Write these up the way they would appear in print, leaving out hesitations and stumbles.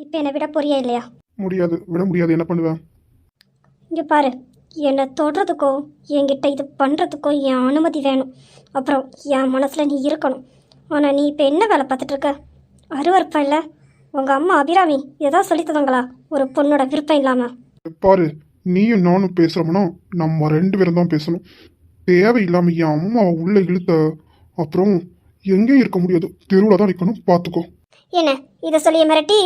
இப்போ என்னை விட போறியா இல்லையா? முடியாது, விட முடியாது. என்ன பண்ணுவேன்? இங்கே பாரு, என்னை தொடுறதுக்கோ என்கிட்ட இது பண்ணுறதுக்கோ என் அனுமதி வேணும். அப்புறம் என் மனசில் நீ இருக்கணும். ஆனால் நீ இப்போ என்ன வேலை பார்த்துட்ருக்க? அருவருப்பா இல்லை? உங்கள் அம்மா அபிராமி ஏதாவது சொல்லி தந்தாங்களா ஒரு பொண்ணோட விருப்பம் இல்லாமல்? பாரு, நீயும் நானும் பேசுகிறோம்னா நம்ம 2 பேரும் தான் பேசணும். தேவையில்லாமல் என் அம்மாவை உள்ளே இழுத்த அப்புறம் எங்கேயும் இருக்க முடியாது, தெருவில் தான் நிற்கணும். பார்த்துக்கோ. என்ன இதை சொல்லிய மிரட்டி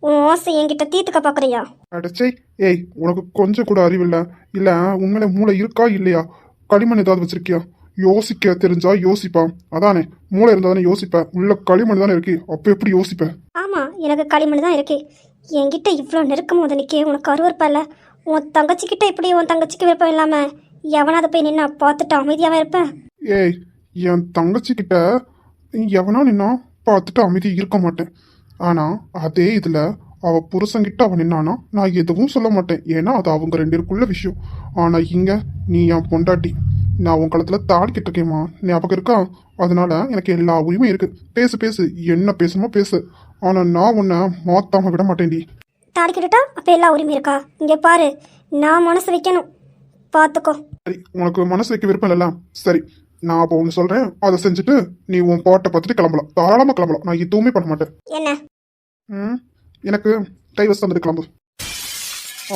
உன் ஆசை என்கிட்ட தீர்த்துக்க பார்க்குறியா? அடச்சே, ஏய், உனக்கு கொஞ்சம் கூட அறிவில்லை. இல்லை உண்மையில மூளை இருக்கா இல்லையா? களிமண் ஏதாவது வச்சிருக்கியா? யோசிக்க தெரிஞ்சா யோசிப்பான். அதானே, மூளை இருந்தா தானே யோசிப்பேன். உள்ள களிமண் தானே இருக்கு, அப்போ எப்படி யோசிப்பேன்? ஆமாம், எனக்கு களிமண் தான் இருக்கு. என்கிட்ட இவ்வளோ நெருக்கமாக வந்து நிற்க உனக்கு அருவருப்பா இல்லை? உன் தங்கச்சிக்கிட்ட இப்படி உன் தங்கச்சிக்கு விருப்பம் இல்லாமல் எவனாவது போய் நின்னா பார்த்துட்டு அமைதியாகவே இருப்பேன்? ஏய், என் தங்கச்சி கிட்ட எவனா நின்னா பார்த்துட்டு அமைதி இருக்க மாட்டேன். ஆனால் அதே இதில் அவள் புருஷங்கிட்ட அவன் நின்னானா நான் எதுவும் சொல்ல மாட்டேன். ஏன்னா அது அவங்க 2 பேருக்குள்ள விஷயம். ஆனால் இங்கே நீ என் பொண்டாட்டி, நான் உன் களத்தில் தாளிக்கிட்டு இருக்கேம்மா, ஞாபகம் இருக்கா? அதனால எனக்கு எல்லா உரிமையும் இருக்கு. பேசு பேசு, என்ன பேசணுமோ பேசு. ஆனால் நான் உன்னை மாத்தாம விட மாட்டேன்டி. தாளிக்கிட்டுட்டா அப்போ எல்லா உரிமை இருக்கா? இங்கே பாரு, நான் மனசு வைக்கணும், பார்த்துக்கோ. சரி, உனக்கு மனசு வைக்க விருப்பம் இல்லைல்ல? சரி, நான் அப்போ ஒன்று சொல்கிறேன், அதை செஞ்சுட்டு நீ உன் பாட்டை பார்த்துட்டு கிளம்பலாம். தாராளமாக கிளம்பலாம், நான் எதுவுமே பண்ண மாட்டேன். என்ன? எனக்கு டைவர்ஸ் தந்துட்டு கிளம்பு.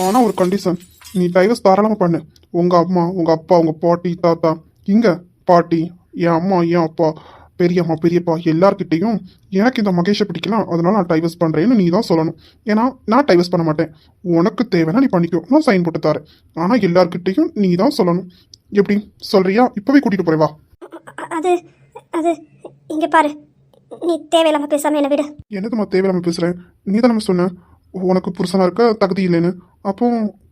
ஆனால் ஒரு கண்டிஷன், நீ டைவர்ஸ் தாராளமாக பண்ணு. உங்கள் அம்மா, உங்கள் அப்பா, உங்கள் பாட்டி, தாத்தா, இங்கே பாட்டி, என் அம்மா, என் அப்பா, பெரியம்மா, பெரியப்பா எல்லார்கிட்டையும் எனக்கு இந்த மகேஷை பிடிக்கலாம், அதனால நான் டைவர்ஸ் பண்ணுறேன்னு நீ தான் சொல்லணும். ஏன்னா நான் டைவர்ஸ் பண்ண மாட்டேன். உனக்கு தேவைன்னா நீ பண்ணிக்கோ, நான் சைன் போட்டு தரேன். ஆனால் எல்லார்கிட்டையும் நீ தான் சொல்லணும். எப்படி சொல்றியா? இப்போவே கூட்டிகிட்டு போறேன், வா. அது அது இங்கே பாரு, நீ தேவையில்லாமல் பேசாமல் என்ன விடு. என்னதுமா தேவையில்லாமல் பேசுகிறேன்? நீ தான் நம்ம சொன்ன உனக்கு புருஷனா இருக்க தகுதி இல்லைன்னு. அப்போ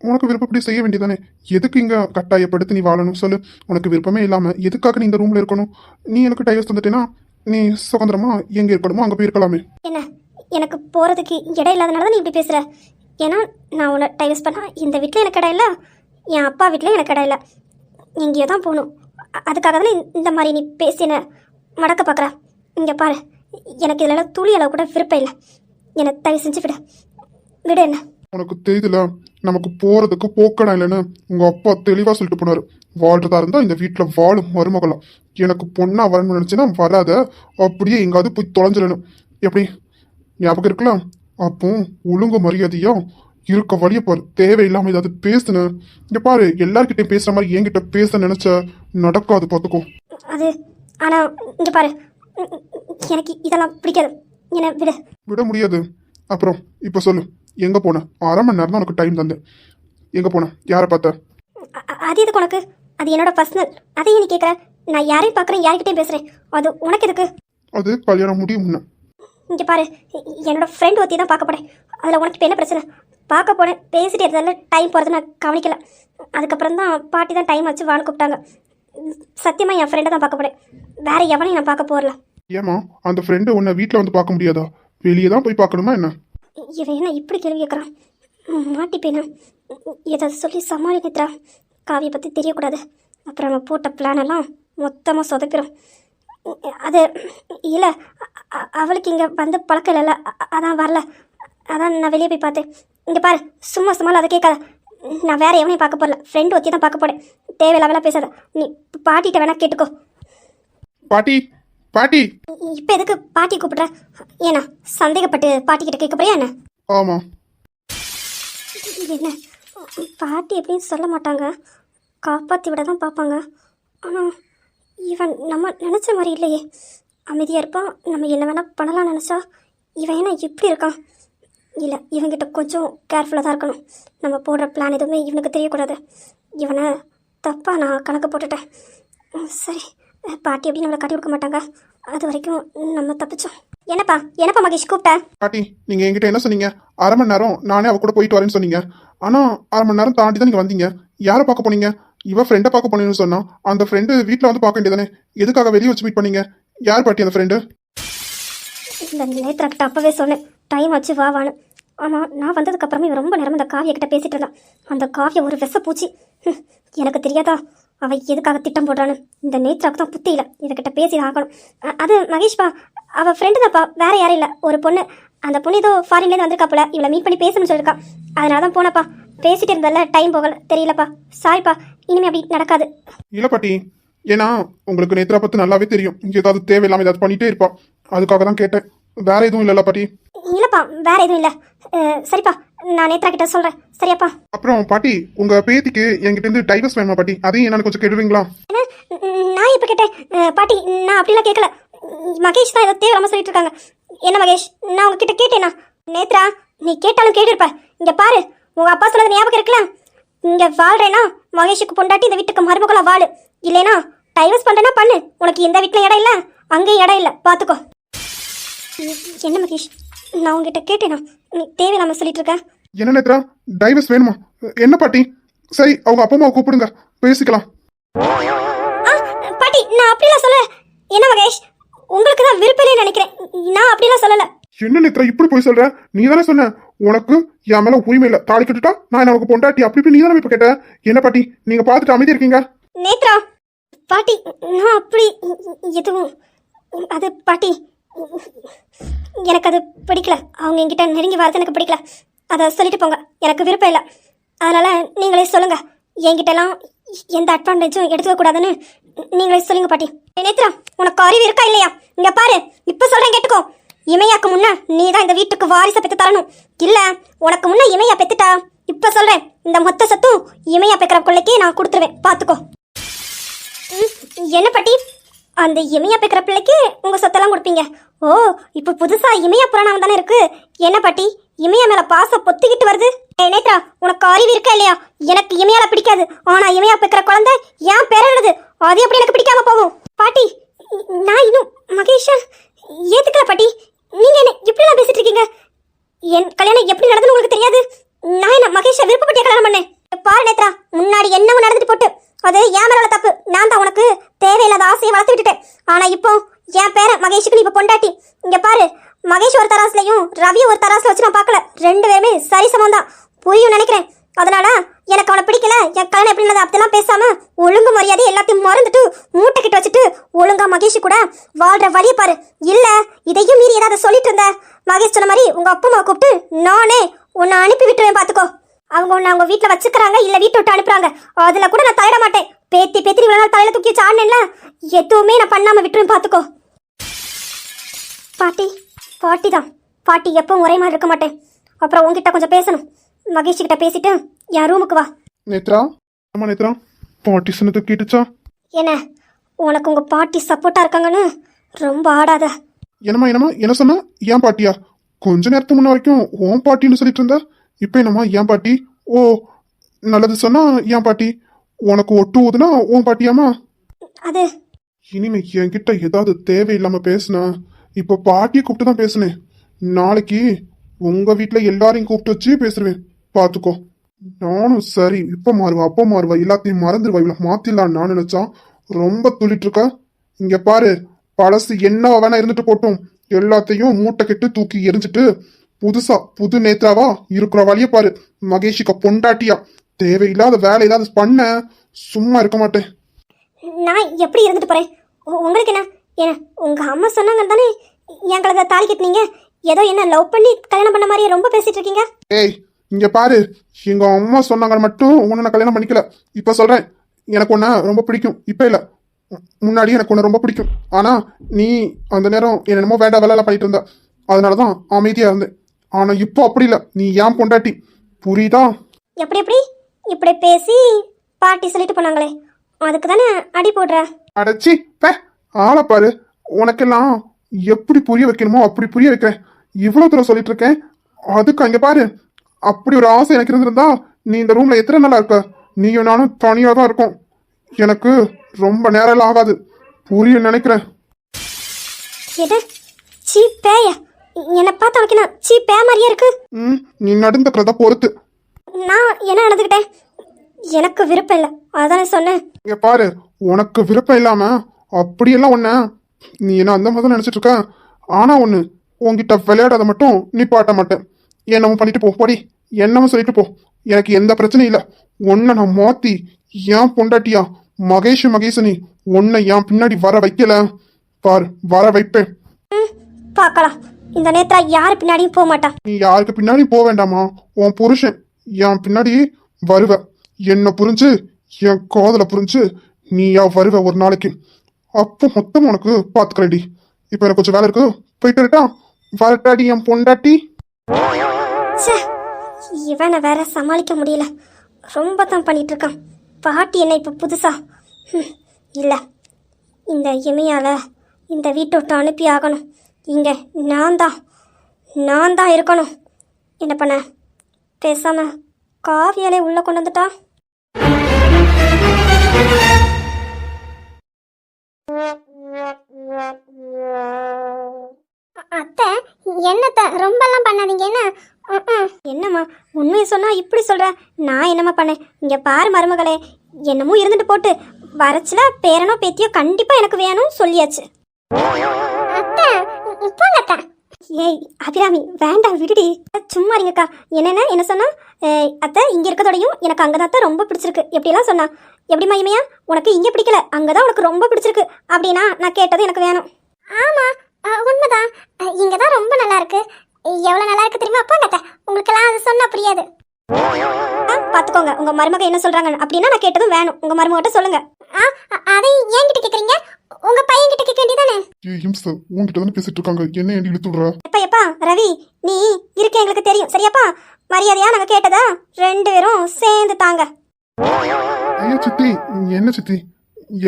உனக்கு விருப்பப்படி செய்ய வேண்டியதானே? எதுக்கு இங்கே கட்டாயப்படுத்தி நீ வாழணும் சொல்லு? உனக்கு விருப்பமே இல்லாமல் எதுக்காக நீ இந்த ரூமில் இருக்கணும்? நீ எனக்கு டைவர்ஸ் தந்துட்டேன்னா நீ சுதந்திரமா எங்கே இருக்கணுமோ அங்கே போய் இருக்கலாமே. என்ன, எனக்கு போகிறதுக்கு இடம் இல்லாதனால தான் நீ இப்படி பேசுகிற? ஏன்னா நான் உன்னை டைவர்ஸ் பண்ணால் இந்த வீட்டில் எனக்கு இடம் இல்லை, என் அப்பா வீட்டில் எனக்கு இடம் இல்லை, எங்கேயோ தான் போகணும். அதுக்காக தானே இந்த மாதிரி நீ பேசின மடக்க பார்க்குற. இங்கே பாரு, எனக்கு இதில் துளி அளவு கூட விருப்பம் இல்லை. என்னை தயவு செஞ்சு விடு, விடு. என்ன உனக்கு தெரியுதுல, நமக்கு போகிறதுக்கு போக்கடா இல்லைன்னு உங்கள் அப்பா தெளிவாக சொல்லிட்டு போனார். வாழ்றதா இருந்தால் இந்த வீட்டில் வாழும் மருமகளாம். எனக்கு பொண்ணா வரணும்னு நினச்சின்னா வராத, அப்படியே எங்காவது போய் தொலைஞ்சிடணும். எப்படி ஞாபகம் இருக்கலாம்? அப்போ ஒழுங்கு மரியாதையா இருக்க வழியை பாரு. தேவையில்லாமல் ஏதாவது பேசுன இங்கே பாரு, எல்லார்கிட்டையும் பேசுகிற மாதிரி என்கிட்ட பேச நினச்ச நடக்காது, பார்த்துக்கோ. அது ஆனால் இங்கே பாரு, எனக்கு இதெல்லாம் பிடிக்காது, என்ன விடு. விட முடியாது. அப்புறம் இப்போ சொல்லு, எங்கே போன? 1/2 மணி நேரம் தான் உனக்கு டைம் தந்தேன். எங்கே போன? யாரை பார்த்த? அது எதுக்கு உனக்கு? அது என்னோட பர்சனல். அதையும் நீ கேட்குற? நான் யாரையும் பார்க்குறேன், யார்கிட்டையும் பேசுகிறேன், அது உனக்கு எதுக்கு? அது கல்யாணம் முடியும் முன்ன. இங்கே பாரு, என்னோட ஃப்ரெண்ட் ஒருத்தி தான் பார்க்க போகிறேன். அதில் உனக்கு இப்போ என்ன பிரச்சனை? பார்க்க போனேன், பேசிட்டு இருந்தாலும் டைம் போகிறது நான் கவனிக்கல. அதுக்கப்புறம் தான் பாட்டி தான் டைம் வச்சு வான்னு கூப்பிட்டாங்க. சத்தியமாக என் ஃப்ரெண்டை தான் பார்க்க போகிறேன், வேற எவனையும் நான் பார்க்க போகல. ஏமா அந்த ஃப்ரெண்டு உன்னை வீட்டில் வந்து பார்க்க முடியாதா? வெளியே தான் போய் பார்க்கணுமா என்ன? இவன் என்ன இப்படி கேள்வி கேட்குறான்? மாட்டிப்பேனா? இதை சொல்லி சமாளிக்கிறா. காவியை பற்றி தெரியக்கூடாது, அப்புறம் அவன் போட்ட பிளானெல்லாம் மொத்தமாக சொதப்பிடும். அது இல்லை, அவளுக்கு இங்கே வந்து பழக்கம் இல்லைல்ல, அதான் வரல. அதான் நான் வெளியே போய் பார்த்தேன். இங்கே பாரு, சும்மா சும்மா அதை கேட்காத. நான் வேற எவனையும் பார்க்க போகல, ஃப்ரெண்டு ஒத்தி தான் பார்க்க போகிறேன். தேவையில்லாமலாம் பேசாத. நீ பாட்டிகிட்ட வேணா கேட்டுக்கோ. பாட்டி, பாட்டி. இப்போ எதுக்கு பாட்டி கூப்பிட்ற? ஏன்னா சந்தேகப்பட்டு பாட்டிக்கிட்ட கேட்க போறியா என்ன? ஆமாம். என்ன, பாட்டி எப்படின்னு சொல்ல மாட்டாங்க, காப்பாற்றி விட தான் பார்ப்பாங்க. ஆனால் இவன் நம்ம நினச்ச மாதிரி இல்லையே. அமைதியாக இருப்பான், நம்ம என்ன வேணால் பண்ணலாம் நினச்சா இவன் என்ன இப்படி இருக்கான்? இல்லை, இவங்கிட்ட கொஞ்சம் கேர்ஃபுல்லாக தான் இருக்கணும். நம்ம போடுற பிளான் எதுவுமே இவனுக்கு தெரியக்கூடாது. இவனை தப்பாக நான் கணக்கு போட்டுட்டேன். சரி, பாட்டி எப்படி நம்மளை காட்டி கொடுக்க மாட்டாங்க, அது வரைக்கும் நம்ம தப்பிச்சோம். என்னப்பா என்னப்பா மகேஷ் கூப்பிட்ட? பாட்டி, நீங்கள் என்கிட்ட என்ன சொன்னீங்க? 1/2 மணி நேரம் நானே அவ கூட போயிட்டு வரேன்னு சொன்னீங்க. ஆனால் 1/2 மணி நேரம் தாண்டி தான் நீங்கள் வந்தீங்க. யாரை பார்க்க போனீங்க? இவ ஃப்ரெண்டை பார்க்க போனீங்கன்னு சொன்னா, அந்த ஃப்ரெண்டு வீட்டில் வந்து பார்க்க வேண்டியதானே? எதுக்காக வெளியே வச்சு மீட் பண்ணீங்க? யார் பாட்டி அந்த ஃப்ரெண்டு? இந்த நேத்திரக்கிட்ட அப்பவே சொன்னேன், டைம் ஆச்சு வா வான்னு. ஆமாம், நான் வந்ததுக்கப்புறமே இவன் ரொம்ப நேரம் இந்த காவியை கிட்ட பேசிட்டு இருந்தான். அந்த காவியை ஒரு விஷ பூச்சி. எனக்கு தெரியாதா அவ எதுக்காக திட்டம் போடுறான்னு? இந்த நேத்ராக்கு தான் புத்தி இல்லை, இவகிட்ட பேசி ஆகணும். அது மகேஷ்பா, அவள் ஃப்ரெண்டு தான்ப்பா, வேற யாரும் இல்லை. ஒரு பொண்ணு அந்த பொண்ணு ஏதோ ஃபாரின்லேருந்து வந்திருக்காப்புல, இவளை மீட் பண்ணி பேசணும்னு சொல்லியிருக்கா. அதனால தான் போனப்பா. பேசிட்டு இருந்தல, டைம் போகல, தெரியலப்பா. சாரிப்பா, இனிமே அப்படி நடக்காது. இல்ல பாட்டி, ஏன்னா உங்களுக்கு நேத்ரா பத்தி நல்லாவே தெரியும். இங்க ஏதாவது தேவையில்லாம ஏதாவது பண்ணிட்டே இருப்பா, அதுக்காக தான் கேட்டேன். வேற எதுவும் இல்லல்ல பாட்டி? இல்லப்பா, வேற எதுவும் இல்லை. சரிப்பா, நான் நேத்ரா கிட்ட சொல்றேன். சரியாப்பா? அப்புறம் பாட்டி, உங்க பேத்திக்கு என்கிட்ட இருந்து டைவர்ஸ் வேணுமா பாட்டி? அதையும் என்னன்னு கொஞ்சம் கேட்டுறீங்களா? என்ன? நான் இப்ப கேட்டேன் பாட்டி, நான் அப்படிலாம் கேட்கல. மகேஷ் தான் ஏதோ தேவையில்லாம சொல்லிட்டு இருக்காங்க. என்ன மகேஷ், நான் உங்ககிட்ட கேட்டேனா? நேத்ரா, நீ கேட்டாலும் கேட்டிருப்ப. இங்க பாரு, உங்க அப்பா சொன்னது ஞாபகம் இருக்குல்ல? இங்க வாழ்றேனா மகேஷுக்கு பொண்டாட்டி இந்த வீட்டுக்கு மருமகளா வாழு, இல்லைனா டைவர்ஸ் பண்றேன்னா பண்ணு. உனக்கு இந்த வீட்டுல இடம் இல்ல, அங்கேயும் இடம் இல்ல, பாத்துக்கோ. என்ன மகேஷ், நான் உங்ககிட்ட கேட்டேனா? நீ தேவையில்லாம சொல்லிட்டு இருக்க. என்ன நேத்ரா, டைவர்ஸ் வேணுமா? என்ன பாட்டி? சரி, அவங்க அப்பா அம்மாவை கூப்பிடுங்க, பேசிக்கலாம். பாட்டி, நான் அப்படிலாம் சொல்ல. என்ன மகேஷ், உங்களுக்கு தான் விருப்பம் இல்லைன்னு நினைக்கிறேன். நான் அப்படிலாம் சொல்லல. என்ன நேத்ரா இப்படி போய் சொல்ற? நீ தானே சொன்ன உனக்கு என் மேல உரிமை இல்ல, தாலி கட்டுட்டா நான் என்ன உனக்கு பொண்டாட்டி, அப்படி இப்படி நீ தானே இப்ப கேட்ட. என்ன பாட்டி, நீங்க பாத்துட்டு அமைதி இருக்கீங்க? நேத்ரா, பாட்டி, நான் அப்படி எதுவும், அது பாட்டி, எனக்கு அது பிடிக்கல. அவங்க என்கிட்ட நெருங்கி வரது எனக்கு பிடிக்கல. அதை சொல்லிட்டு போங்க, எனக்கு விருப்பம் இல்லை. அதனால நீங்களே சொல்லுங்க. என்கிட்டலாம் எந்த அட்வான்டேஜும் எடுத்துக்க கூடாதுன்னு நீங்களே சொல்லுங்க பாட்டி. நேத்ரா, உனக்கு அறிவு இருக்கா இல்லையா? இங்க பாரு, இப்ப சொல்றேன் கேட்டுக்கோ. இமையாக்கு முன்ன நீ தான் இந்த வீட்டுக்கு வாரிசை பெற்று தரணும். இல்ல உனக்கு முன்ன இமையா பெத்துட்டா, இப்ப சொல்றேன், இந்த மொத்த சொத்தும் இமையா பெக்கிற பிள்ளைக்கே நான் கொடுத்துருவேன், பாத்துக்கோ. என்ன பாட்டி, அந்த இமையா பெக்கிற பிள்ளைக்கு உங்க சொத்தெல்லாம் கொடுப்பீங்க? ஓ, இப்ப புதுசா இமையா புராணம் தானே இருக்கு. என்ன பாட்டி, இமையா மேல பாசம் பொத்திக்கிட்டு வருது. நேத்ரா, உனக்கு அறிவு இருக்கா இல்லையா? எனக்கு இமையால பிடிக்காது, ஆனா இமையா பெக்கிற குழந்தை ஏன் பேர எழுது, அது எப்படி எனக்கு பிடிக்காம போகும்? பாட்டி, நான் இன்னும் மகேஷா ஏத்துக்கல பாட்டி. நீங்க என்ன இப்படிலாம் பேசிட்டு இருக்கீங்க? என் கல்யாணம் எப்படி நடந்துன்னு உங்களுக்கு தெரியாது. நான் என்ன மகேஷை விருப்பப்பட்டு கல்யாணம் பண்ணேன். பாரு நேத்ரா, முன்னாடி என்னவும் நடந்துட்டு போட்டு, அது என் மேல தப்பு. நான் தான் உனக்கு தேவையில்லாத ஆசையை வளர்த்து விட்டுட்டேன். ஆனா இப்போ என் பேர மகேஷுக்கு நீ இப்ப பொண்டாட்டி. இங்க பாரு, மகேஷ் ஒரு தராசுலையும் ரவி ஒரு தராசுல வச்சு நான் பார்க்கல. ரெண்டு பேருமே சரிசமம் தான், புரியும் நினைக்கிறேன். அதனால எனக்கு அவனை பிடிக்கல, என் கல்யாணம் எப்படி இருந்தது அப்படிலாம் பேசாம ஒழுங்கு மரியாதை எல்லாத்தையும் மறந்துட்டு மூட்டை கிட்ட வச்சுட்டு ஒழுங்கா மகேஷ் கூட வாழ்ற வழியை பாரு. இல்ல இதையும் மீறி ஏதாவது சொல்லிட்டு இருந்த, மகேஷ் சொன்ன மாதிரி உங்க அப்பா அம்மா கூப்பிட்டு நானே உன்னை அனுப்பி விட்டுருவேன், பாத்துக்கோ. அவங்க உன்னை அவங்க வீட்டுல வச்சுக்கிறாங்க, இல்ல வீட்டை விட்டு அனுப்புறாங்க, அதுல கூட நான் தலையிட மாட்டேன். பேத்தி பேத்தி இவ்வளவு நாள் தலையில தூக்கி சாடினேன்ல, எதுவுமே நான் பண்ணாம விட்டுருவேன், பாத்துக்கோ. பாட்டி, பாட்டி தான் பாட்டி, எப்பவும் ஒரே மாதிரி இருக்க மாட்டேன். அப்புறம் உங்ககிட்ட கொஞ்சம் பேசணும். மகேஷ் கிட்ட பேசிட்டு என் ரூமுக்கு வா. நேத்ரா, ஆமா நேத்ரா, பாட்டி சொன்னது கேட்டுச்சா? என்ன, உனக்கு உங்க பாட்டி சப்போர்ட்டா இருக்காங்கன்னு ரொம்ப ஆடாத. என்னம்மா என்ன சொன்னா? ஏன் பாட்டியா? கொஞ்ச நேரத்துக்கு முன்ன வரைக்கும் உன் பாட்டின்னு சொல்லிட்டு இருந்தா, இப்ப என்னம்மா ஏன் பாட்டி? ஓ, நல்லது சொன்னா ஏன் பாட்டி, உனக்கு ஒட்டு ஊதுனா உன் பாட்டியாமா? அது இனிமே என்கிட்ட ஏதாவது தேவையில்லாம பேசுனா, இப்ப பாட்டியை கூப்பிட்டு தான் பேசுனேன். நாளைக்கு உங்க வீட்டுல எல்லாரையும் கூப்பிட்டு வச்சு பேசுருவேன், பாத்துக்கோ. நானும் சரி, இப்ப மாறுவா அப்ப மாறுவா எல்லாத்தையும் மறந்துடுவா, இவ்வளவு மாத்திடலாம் நான் நினைச்சா ரொம்ப துள்ளிட்டு இருக்க. இங்க பாரு, பழசு என்ன வேணா இருந்துட்டு போட்டோம், எல்லாத்தையும் மூட்டை கெட்டு தூக்கி எரிஞ்சிட்டு புதுசா புது நேத்ராவா இருக்கிற வழிய பாரு. மகேஷுக்கு பொண்டாட்டியா தேவையில்லாத வேலை ஏதாவது பண்ண சும்மா இருக்க மாட்டேன். நான் எப்படி இருந்துட்டு போறேன்? உங்களுக்கு என்ன? என்ன உங்க அம்மா சொன்னாங்க தானே என் கலந்த தாலி கட்டினீங்க? ஏதோ என்ன லவ் பண்ணி கல்யாணம் பண்ண மாதிரியே ரொம்ப பேசிட்டு இருக்கீங்க. ஏய், இங்க பாரு, எங்க அம்மா சொன்னாங்க மட்டும் உன்னை நான் கல்யாணம் பண்ணிக்கல. இப்ப சொல்றேன், எனக்கு உன்ன ரொம்ப பிடிக்கும். இப்ப இல்ல, முன்னாடி எனக்கு உன்ன ரொம்ப பிடிக்கும். ஆனா நீ அந்த நேரம் என்னமோ வேண்டாம் வேலை பண்ணிட்டு இருந்த, அதனாலதான் அமைதியா இருந்தேன். ஆனா இப்போ அப்படி இல்ல, நீ ஏன் பொண்டாட்டி, புரியுதா? எப்படி எப்படி இப்படி பேசி பாட்டி சொல்லிட்டு போனாங்களே, அதுக்கு தானே அடி போடுற? அடைச்சி ஆளை பாரு, உனக்கெல்லாம் எப்படி புரிய வைக்கணுமோ அப்படி புரிய வைக்கிறேன். இவ்வளவு தூரம் சொல்லிட்டு இருக்கேன், அதுக்கு அங்க பாரு. அப்படி ஒரு ஆசை எனக்கு இருந்திருந்தா நீ இந்த ரூம்ல எத்தனை நாளா இருக்க? நீயும் நானும் தனியா தான் இருக்கும். எனக்கு ரொம்ப நேரம் ஆகாது, புரிய நினைக்கிறேன். சீ பேய, என்ன பார்த்தா உனக்கு என்ன சீ பே மாதிரியே இருக்கு? நீ நடந்துக்கிறத பொறுத்து. நான் என்ன நடந்துக்கிட்டேன்? எனக்கு விருப்பம் இல்லை, அதானே சொன்னேன். இங்க பாரு, உனக்கு விருப்பம் இல்லாம அப்படியெல்லாம் ஒண்ணு நீ என்ன அந்த மாதிரி நினைச்சிட்டு இருக்க. ஆனா ஒண்ணு, உன்கிட்ட விளையாடாத மட்டும் நீ பாட்ட மாட்டேன். என்னமோ பண்ணிட்டு போ, போடி, என்னமோ சொல்லிட்டு போ, எனக்கு எந்த பிரச்சனையும் இல்லை. உன்னை நான் மாத்தி ஏன் பொண்டாட்டியா மகேஷ் உன்னை ஏன் பின்னாடி வர வைக்கல பாரு, வர வைப்பேன். பார்க்கலாம். இந்த நேரத்துல யாரு பின்னாடியும் போக மாட்டான். நீ யாருக்கு பின்னாடி போக வேண்டாமா? உன் புருஷன் என் பின்னாடி வருவ. என்ன புரிஞ்சு என் காதல புரிஞ்சு நீயா வருவ ஒரு நாளைக்கு. அப்போ மொத்தம் உனக்கு பாத்துக்கிறேன்டி. இப்ப எனக்கு கொஞ்சம் வேலை இருக்கு, போயிட்டு இருக்கா? வரட்டாடி என் பொண்டாட்டி. ச்சே, இவனை வேற சமாளிக்க முடியல. ரொம்ப தான் பண்ணிட்டு இருக்கான். பாட்டி என்ன இப்போ புதுசா? இல்லை, இந்த இமையால இந்த வீட்டை விட்டு அனுப்பி ஆகணும். இங்கே நான் தான் இருக்கணும். என்ன பண்ண, பேசாம காவியாலே உள்ள கொண்டு வந்துட்டா. அத்தை, என்னத்த ரொம்பலாம் பண்ணாதீங்க. என்ன என்னம்மா உண்மையை சொன்னா இப்படி சொல்ற? நான் என்னம்மா பண்ணேன்? இங்க பாரு மருமகளே, என்னமோ இருந்துட்டு போட்டு வரச்சுல பேரனோ பேத்தியோ கண்டிப்பா எனக்கு வேணும் சொல்லியாச்சு. ஏய் அபிராமி, வேண்டாம் விடுடி. சும்மா இருங்கக்கா. என்ன சொன்னா? அத்தை இங்க இருக்கதோடையும் எனக்கு அங்கதான் ரொம்ப பிடிச்சிருக்கு எப்படிலாம் சொன்னா. எப்படிமா இமையா, உனக்கு இங்க பிடிக்கல, அங்கதான் உனக்கு ரொம்ப பிடிச்சிருக்கு அப்படின்னா நான் கேட்டது எனக்கு வேணும். ஆமா உண்மைதான், இங்கதான் ரொம்ப நல்லா இருக்கு. எவ்வளவு நல்லா இருக்கு தெரியுமா? அப்பா அத்தை உங்களுக்கெல்லாம் அது சொன்னா புரியாது. பாத்துக்கோங்க, உங்க மருமக என்ன சொல்றாங்க அப்படின்னா நான் கேட்டதும் வேணும். உங்க மருமகிட்ட சொல்லுங்க. அதை என்கிட்ட கேக்குறீங்க? உங்க பையன் கிட்ட கேட்க வேண்டியதானே? உங்ககிட்ட தானே பேசிட்டு இருக்காங்க, என்ன ஏண்டி இழுத்து விடுற? எப்பா ரவி, நீ இருக்க எங்களுக்கு தெரியும் சரியாப்பா. மரியாதையா நாங்க கேட்டதா 2 பேரும் சேர்ந்து தாங்க. ஐயா சித்தி, என்ன சித்தி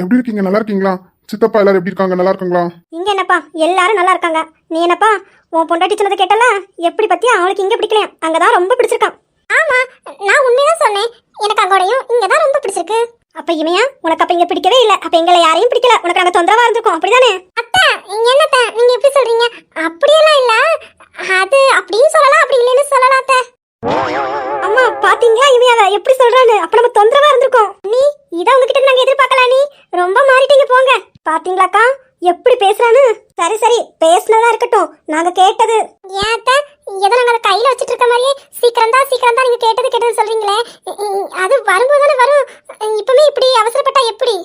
எப்படி இருக்கீங்க? நல்லா இருக்கீங்களா? சித்தப்பா எல்லாரும் எப்படி இருக்காங்க? நல்லா இருக்காங்களா? இங்க என்னப்பா, எல்லாரும் நல்லா இருக்காங்க. நீ என்னப்பா உன் பொண்டாட்டி சொன்னதை கேட்டல? எப்படி பத்தியா அவளுக்கு இங்க பிடிக்கலையா, அங்கதான் ரொம்ப பிடிச்சிருக்கான். ஆமா, நான் உண்மைதான் சொன்னேன். எனக்கு அங்கோடையும் இங்கதான் ரொம்ப பிடிச்சிருக்கு. அப்ப இமையா, உனக்கு அப்ப இங்க பிடிக்கவே இல்ல, அப்ப எங்களை யாரையும் பிடிக்கல, உனக்கு அங்க தொந்தரவா இருந்திருக்கும் அப்படிதானே? அத்தை என்னத்த நீங்க எப்படி சொல்றீங்க? அப்படியெல்லாம் இல்ல, அது அப்படியும் சொல்லலாம், அப்படி இல்லைன்னு சொல்லலாம். அத்தை அம்மா பாத்தீங்களா இமையாவ எப்படி சொல்றான்னு? அப்ப நம்ம தொந்தரவா இருந்திருக்கோம். நீ இத உங்ககிட்ட நாங்க எதிர்பார்க்கல. நீ ரொம்ப மாறிட்டீங்க போங்க. பாத்தீங்களாக்கா எப்படி பேசுறான்னு? சரி சரி, பேசுனதா இருக்கட்டும், நாங்க கேட்டது. ஏன் அத்தை எதை நாங்க அதை கையில வச்சிட்டு இருக்க மாதிரியே சீக்கிரம் தான் நீங்க கேட்டது சொல்றீங்களே, அது வரும்போது வரும். இப்பவுமே இப்படி அவசரப்பட்டா எப்படி?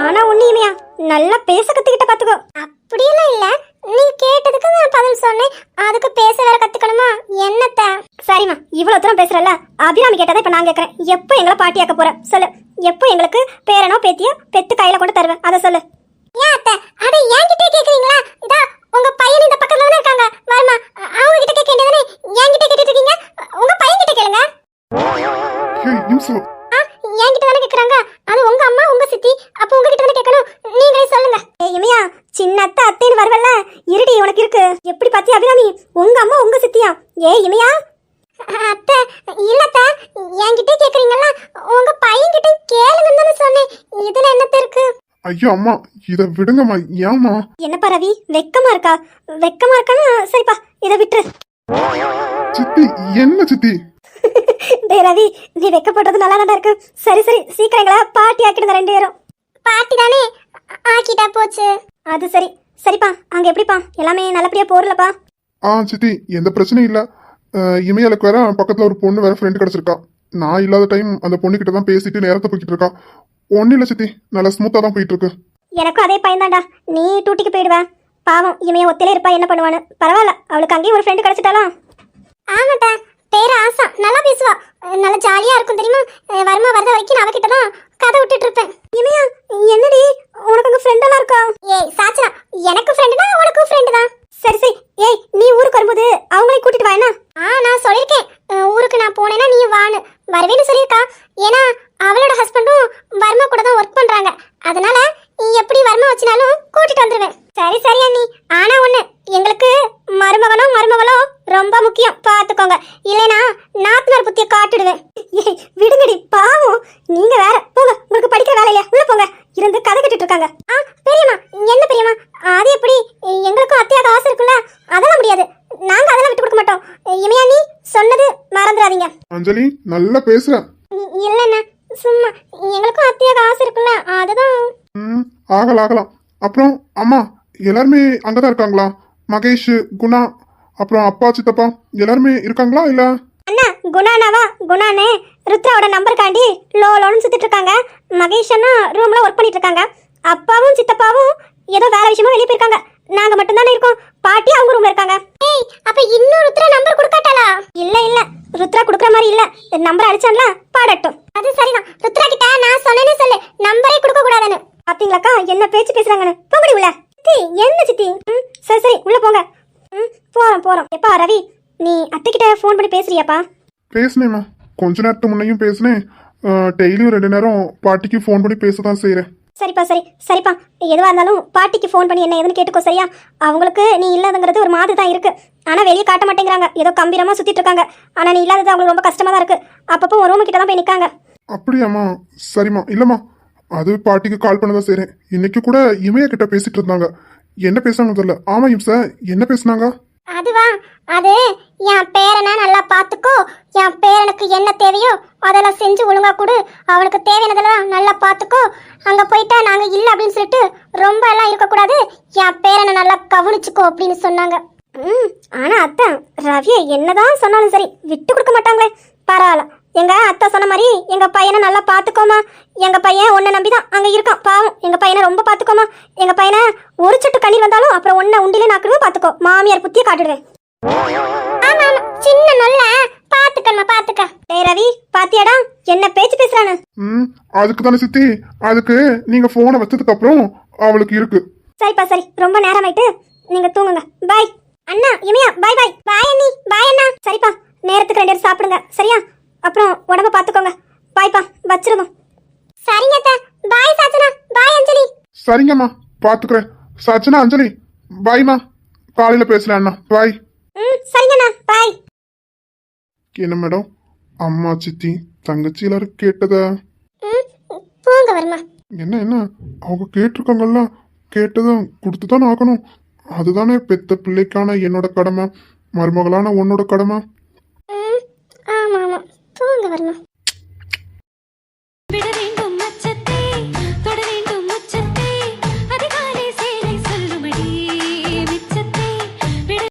ஆனா உண்மையா நல்லா பேச கத்துக்கிட்ட பாத்துக்கோ. அப்படியெல்லாம் இல்ல, நீ கேட்டதுக்கு நான் பதில் சொன்னேன், அதுக்கு பேச வேற கத்துக்கணுமா என்னத்த? சரிம்மா, இவ்வளவு தூரம் பேசுறல, அபிராமி கேட்டதை இப்ப நான் கேக்குறேன். எப்போ எங்களை பாட்டியாக்க போற சொல்லு? எப்போ எங்களுக்கு பேரனோ பேத்தியோ பெத்து கையில கொண்டு தருவேன் அதை சொல்லு. ஏன் அத்தை அதை என்கிட்டே கேக்குறீங்களா? இதா உங்க பையன் இந்த பக்கத்துல தானே இருக்காங்க, வரமா அவங்க கிட்ட கேட்க வேண்டியதானே? என்கிட்ட கேட்டுட்டு இருக்கீங்க, உங்க பையன் கிட்ட கேளுங்க. என்கிட்ட தானே கேக்குறாங்க, அது உங்க அம்மா உங்க சித்தி, அப்ப உங்ககிட்ட தானே கேட்கணும். நீங்களே சொல்லுங்க. ஏய் இமையா, சின்ன அத்தை அத்தைன்னு வரவல்ல, இருடி உனக்கு இருக்கு. எப்படி பாத்தி அபிராமி, உங்க அம்மா உங்க சித்தியா? ஏய் இமையா. அத்தை இல்லத்த, என்கிட்ட கேக்குறீங்களா? உங்க பையன் கிட்ட கேளுங்கன்னு தானே சொன்னேன். இதுல என்னத்த இருக்கு? ஐயோ அம்மா, இத விடுங்கம்மா. ஏம்மா? என்னப்பா ரவி, வெக்கமா இருக்கா? வெக்கமா இருக்கானா? சரிப்பா இத விட்டுரு. சித்தி என்ன சித்தி? டேய் ரவி, நீ வெக்கப்படுறது நல்லா தான் இருக்கு. சரி சீக்கிரம் எங்களை பாட்டி ஆக்கிடுங்க 2 பேரும். பாட்டி தானே ஆக்கிட்டா போச்சு. அது சரி. சரிப்பா, அங்க எப்படிப்பா எல்லாமே நல்லபடியா போறலப்பா? சித்தி எந்த பிரச்சனையும் இல்ல. இமையாளுக்கு வேற பக்கத்துல ஒரு பொண்ணு வேற ஃப்ரெண்டு கிடைச்சிருக்கா. நான் இல்லாத டைம் அந்த பொண்ணு கிட்ட தான் பேசிட்டு நேரத்தை போய்கிட்டு இருக்கா. ஒன்னும் இல்ல சித்தி, நல்லா ஸ்மூத்தா தான் போயிட்டு இருக்கு. எனக்கும் அதே பையன்தான்டா. நீ டூட்டிக்கு போயிடுவ, பாவம் இமைய ஒத்தையில இருப்பா, என்ன பண்ணுவான்னு. பரவாயில்ல, அவளுக்கு அங்கேயும் ஒரு ஃப்ரெண்டு கிடைச்சிட்டாளா? ஆமாட்டா, பேர ஆசா, நல்லா பேசுவா, நல்லா ஜாலியா இருக்கும் தெரியுமா? வருமா வரத வரைக்கும் நான் அவகிட்ட தான் கதை விட்டுட்டு இருப்பேன். இமையா என்னடி உனக்கு அங்க ஃப்ரெண்டெல்லாம் இருக்கா? ஏய் சாச்சனா, எனக்கு ஃப்ரெண்டுனா உனக்கும் ஃப்ரெண்டு தான். சரி ஏய் நீ ஊருக்கு வரும்போது அவங்களையும் கூட்டிட்டு வா என்ன? நான் சொல்லியிருக்கேன், ஊருக்கு நான் போனேன்னா நீ வான்னு வரவேன்னு சொல்லியிருக்கா. ஏன்னா அவளோட ஹஸ்பண்டும் வர்மா கூட தான் ஒர்க் பண்றாங்க, அதனால எப்படி வர்மா வச்சினாலும் கூட்டிட்டு வந்துருவேன். சரி அண்ணி, ஆனா ஒண்ணு, எங்களுக்கு மருமகனோ ரொம்ப முக்கியம், பாத்துக்கோங்க. இல்லைனா நாத்தனார் புத்திய காட்டிடுவேன். ஏய் விடுங்கடி, பாவம் நீங்க வேற. போங்க, உங்களுக்கு படிக்கிற வேலை இல்லையா? உள்ள போங்க, இருந்து கதை கட்டிட்டு இருக்காங்க. பெரியம்மா என்ன பெரியம்மா, அது எப்படி? எங்களுக்கும் அத்தையாக ஆசை இருக்குல்ல, அதெல்லாம் முடியாது, நாங்க அதெல்லாம் விட்டு கொடுக்க மாட்டோம். இமையா நீ சொன்னது மறந்துடாதீங்க. அஞ்சலி நல்லா பேசுற. இல்லண்ணா, சும்மா எங்களுக்கும் அத்தையாக ஆசை இருக்குல்ல, அதுதான். ஆகலாம். அப்புறம் அம்மா எல்லாருமே அங்கதான் இருக்காங்களா? மகேஷ், குணா, அப்புறம் அப்பா சித்தப்பா எல்லாருமே இருக்காங்களா? இல்ல அண்ணா குணானாவா? குணானே ருத்ராவோட நம்பர் காண்டி லோன்னு சுத்திட்டு இருக்காங்க. மகேஷ் அண்ணா ரூம்ல ஒர்க் பண்ணிட்டு இருக்காங்க. அப்பாவும் சித்தப்பாவும் ஏதோ வேற விஷயமா வெளியே போயிருக்காங்க. நாங்க மட்டும் தானே இருக்கோம். பாட்டி அவங்க ரூம்ல இருக்காங்க. ஏய் அப்ப இன்னும் ருத்ரா நம்பர் கொடுக்கட்டாளா? இல்ல ருத்ரா குடுக்குற மாதிரி இல்ல. நம்பர் அடிச்சான்ல பாடட்டும். அது சரிதான். ருத்ரா கிட்ட நான் சொன்னேன்னு சொல்லு, நம்பரே கொடுக்க கூடாதுன்னு. பாத்தீங்களாக்கா என்ன பேச்சு பேசுறாங்கன்னு. போங்கடி உள்ள. சித்தி என்ன சித்தி? சரி உள்ள போங்க. போறோம். எப்பா ரவி, நீ அத்தை கிட்ட ஃபோன் பண்ணி பேசுறியாப்பா? பேசினேம்மா, கொஞ்ச நேரத்துக்கு முன்னையும் பேசினேன். டெய்லியும் 2 நேரம் பாட்டிக்கு ஃபோன் பண்ணி பேச தான் செய்கிறேன். சரிப்பா எதுவாக இருந்தாலும் பாட்டிக்கு ஃபோன் பண்ணி என்ன ஏதுன்னு கேட்டுக்கோ, சரியா? அவங்களுக்கு நீ இல்லாதங்கிறது ஒரு மாதிரி தான் இருக்கு. ஆனால் வெளியே காட்ட மாட்டேங்கிறாங்க, ஏதோ கம்பீரமாக சுற்றிட்டு இருக்காங்க. ஆனால் நீ இல்லாதது அவங்களுக்கு ரொம்ப கஷ்டமாக தான் இருக்கு. அப்பப்போ ஒரு ரூமு கிட்ட தான் போய் நிற்காங்க. அப்படியாம்மா? சரிம்மா. இல்லைம்மா, அது பாட்டிக்கு கால் பண்ண தான் செய்கிறேன். இன்னைக்கு கூட இமையா கிட்ட பேசிட்டு இருந்தாங்க. என்ன பேசுனாங்க தெரியல. ஆமா இம்சா, என்ன பேசுனாங்க? அதுவா, அது என் பேரனை நல்லா பார்த்துக்கோ, என் பேரனுக்கு என்ன தேவையோ அதெல்லாம் செஞ்சு ஒழுங்கா கொடு, அவனுக்கு தேவையானதெல்லாம் நல்லா பார்த்துக்கோ, அங்கே போயிட்டா நாங்கள் இல்லை அப்படின்னு சொல்லிட்டு ரொம்ப எல்லாம் இருக்கக்கூடாது, என் பேரனை நல்லா கவனிச்சுக்கோ அப்படின்னு சொன்னாங்க. ஆனால் அத்தை ரவியை என்னதான் சொன்னாலும் சரி விட்டு கொடுக்க மாட்டாங்களே. பரவாயில்ல, எங்க அத்தை சொன்ன மாதிரி எங்க பையனை நல்லா பார்த்துக்கோமா. எங்க பையன் உன்னை நம்பிதான் அங்கே இருக்கான். பாவம், எங்க பையனை ரொம்ப பார்த்துக்கோமா. எங்க பையனை ஒரு சொட்டு கண்ணீர் வந்தாலும் அப்புறம் ஒன்ன உண்டிலே நாக்குறதும் பார்த்துக்கோ. மாமியார் புத்திய காட்டுடுவேன். ஆமா சின்ன நல்ல பாத்துக்க. டேய் ரவி, பாத்தியாடா என்ன பேச்சு பேசுறானு? அதுக்கு தானே சித்தி, அதுக்கு நீங்க போனை வச்சதுக்கு அப்புறம் அவளுக்கு இருக்கு. சரி ரொம்ப நேரம் ஆயிட்டு, நீங்க தூங்குங்க. பாய் அண்ணா, இமையா பாய். பாய் அண்ணி, பாய் அண்ணா. சரிப்பா, நேரத்துக்கு 2 பேரும் சாப்பிடுங்க, சரியா? அப்புறம் உடம்ப பாத்துக்கோங்க. பாய்ப்பா, வச்சிருவோம். சரிங்க அத்தை. பாய் சாச்சனா, பாய் அஞ்சலி. சரிங்கம்மா, பாத்துக்கிறேன். சச்சனா, அஞ்சலி பாய்மா. காலையில பேசலாம் அண்ணா. பாய். சரிங்கண்ணா, பாய். என்ன மேடம், அம்மா சித்தி தங்கச்சி எல்லாரும் கேட்டதா? போங்க வருமா. என்ன அவங்க கேட்டிருக்காங்கல்ல, கேட்டதும் கொடுத்துதான் ஆகணும். அதுதானே பெத்த பிள்ளைக்கான என்னோட கடமை, மருமகளான உன்னோட கடமை. ஆமா போங்க வருமா.